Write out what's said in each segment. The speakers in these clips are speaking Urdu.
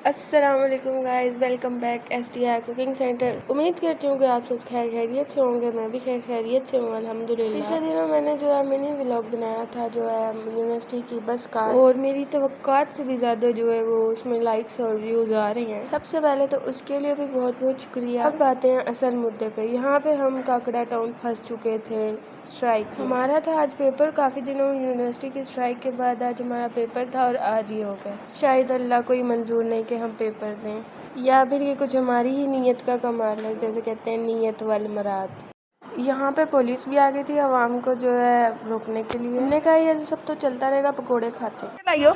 السلام علیکم guys, welcome back STI cooking centre. امید کرتی ہوں کہ آپ سب خیریت سے ہوں گے۔ میں بھی خیریت سے ہوں الحمدللہ۔ پچھلے دنوں میں نے جو ہے منی ولاگ بنایا تھا جو ہے یونیورسٹی کی بس کا، اور میری توقعات سے بھی زیادہ جو ہے وہ اس میں لائکس اور ویوز آ رہے ہیں۔ سب سے پہلے تو اس کے لیے بھی بہت بہت شکریہ۔ اب آتے ہیں اصل مدعے پہ۔ یہاں پہ ہم کاکڑا ٹاؤن پھنس چکے تھے اسٹرائک۔ ہمارا تھا آج پیپر، کافی دنوں یونیورسٹی کی اسٹرائک کے بعد آج ہمارا پیپر تھا اور آج ہی ہو گیا۔ شاید اللہ کو منظور نہیں کہ ہم پیپر دیں، یا پھر یہ کچھ ہماری ہی نیت کا کمال ہے، جیسے کہتے ہیں نیت والمراد۔ یہاں پہ پولیس بھی آ گئی تھی عوام کو جو ہے روکنے کے لیے۔ ہم نے کہا یہ سب تو چلتا رہے گا، پکوڑے کھاتے 100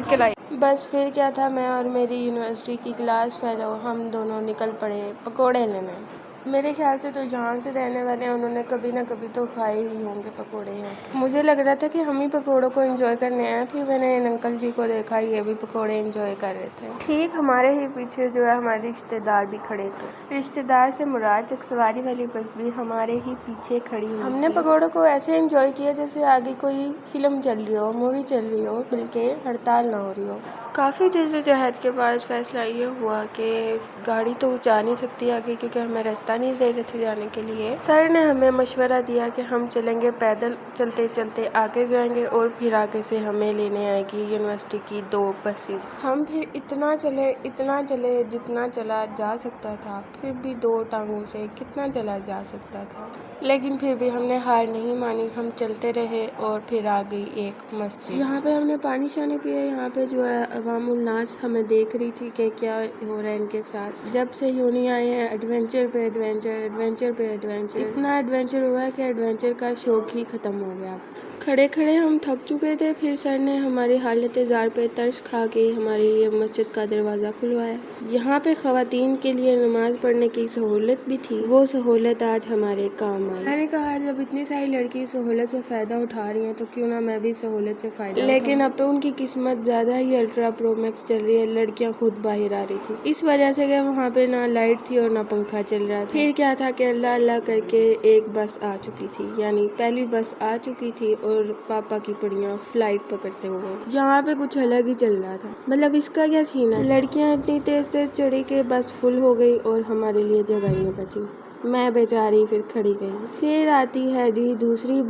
کے لائیو۔ بس پھر کیا تھا، میں اور میری یونیورسٹی کی کلاس فیلو ہم دونوں نکل پڑے پکوڑے لینے۔ میرے خیال سے تو یہاں سے رہنے والے انہوں نے کبھی نہ کبھی تو کھائے ہی ہوں گے پکوڑے ہیں۔ مجھے لگ رہا تھا کہ ہم ہی پکوڑوں کو انجوائے کرنے آئے، پھر میں نے ان انکل جی کو دیکھا یہ بھی پکوڑے انجوائے کر رہے تھے۔ ٹھیک ہمارے ہی پیچھے جو ہے ہمارے رشتہ دار بھی کھڑے تھے۔ رشتہ دار سے مراد چک سواری والی بس بھی ہمارے ہی پیچھے کھڑی ہوئی تھی۔ ہم نے پکوڑوں کو ایسے انجوائے کیا جیسے آگے کوئی فلم چل رہی ہو، مووی چل رہی ہو، بلکہ ہڑتال نہ ہو رہی ہو۔ کافی جہد کے بعد فیصلہ یہ ہوا کہ گاڑی تو جا نہیں سکتی آگے، کیونکہ ہمیں راستہ نہیں دے رہے تھے جانے کے لیے۔ سر نے ہمیں مشورہ دیا کہ ہم چلیں گے پیدل، چلتے چلتے آگے جائیں گے اور پھر آگے سے ہمیں لینے آئے گی یونیورسٹی کی 2 بسز۔ ہم پھر اتنا چلے جتنا چلا جا سکتا تھا، پھر بھی 2 ٹانگوں سے کتنا چلا جا سکتا تھا، لیکن پھر بھی ہم نے ہار نہیں مانی، ہم چلتے رہے اور پھر آ گئی ایک مسجد۔ یہاں پہ ہم نے پانی شانی پیا۔ یہاں پہ جو ہے عوام الناس ہمیں دیکھ رہی تھی کہ کیا ہو رہا ہے ان کے ساتھ۔ جب سے یونی آئے ہیں ایڈونچر پہ ایڈونچر پہ ایڈونچر، اتنا ایڈونچر ہوا ہے کہ ایڈونچر کا شوق ہی ختم ہو گیا۔ کھڑے کھڑے ہم تھک چکے تھے، پھر سر نے ہماری حالت زار پہ ترس کھا کے ہمارے لیے مسجد کا دروازہ کھلوایا۔ یہاں پہ خواتین کے لیے نماز پڑھنے کی سہولت بھی تھی، وہ سہولت آج ہمارے کام آئی۔ میں نے کہا جب اتنی ساری لڑکی سہولت سے فائدہ اٹھا رہی ہیں تو کیوں نہ میں بھی سہولت سے فائدہ اٹھاؤں۔ لیکن اب تو ان کی قسمت زیادہ ہی الٹرا پرو میکس چل رہی ہے، لڑکیاں خود باہر آ رہی تھی، اس وجہ سے کہ وہاں پہ نہ لائٹ تھی اور نہ پنکھا چل رہا تھا۔ پھر کیا تھا کہ اللہ اللہ کر کے ایک بس آ چکی تھی، یعنی پہلی بس آ چکی تھی اور پاپا کی پڑیاں فلائٹ پکڑتے ہوئے۔ یہاں پہ کچھ الگ ہی چل رہا تھا، مطلب اس کا کیا سین ہے، لڑکیاں اتنی تیز چڑھی کہ بس فل ہو گئی اور ہمارے لیے جگہ ہی نہ بچی۔ میں بیچاری پھر کھڑی گئی۔ پھر آتی ہے جی دوسری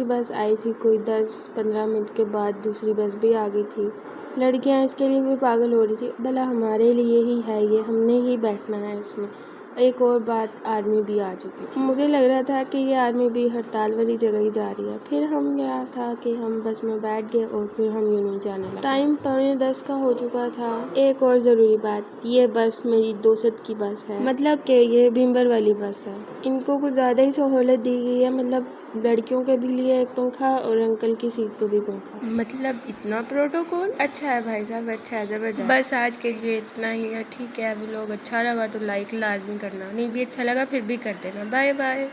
بس آئی تھی، کوئی 10-15 منٹ کے بعد دوسری بس بھی آ گئی تھی۔ لڑکیاں اس کے لیے بھی پاگل ہو رہی تھی، بھلا ہمارے لیے ہی ہے یہ، ہم نے ہی بیٹھنا ہے اس میں۔ ایک اور بات، آرمی بھی آ چکی تھی۔ مجھے لگ رہا تھا کہ یہ آرمی بھی ہڑتال والی جگہ ہی جا رہی ہے۔ پھر ہم کیا تھا کہ ہم بس میں بیٹھ گئے اور پھر ہم یوں جانے لگے۔ ٹائم 9:45 کا ہو چکا تھا۔ ایک اور ضروری بات، یہ بس میری دوست کی بس ہے، مطلب کہ یہ بھیمبر والی بس ہے۔ ان کو کچھ زیادہ ہی سہولت دی گئی ہے، مطلب لڑکیوں کے بھی لیے ایک پنکھا اور انکل کی سیٹ پہ بھی پنکھا، مطلب اتنا پروٹوکول۔ اچھا ہے بھائی صاحب، اچھا ہے، زبردست۔ بس آج کے لیے اتنا ہی ہے، ٹھیک ہے؟ ابھی لوگ اچھا لگا تو لائک لازمی کرنا، نہیں بھی اچھا لگا پھر بھی کر دینا۔ Bye bye.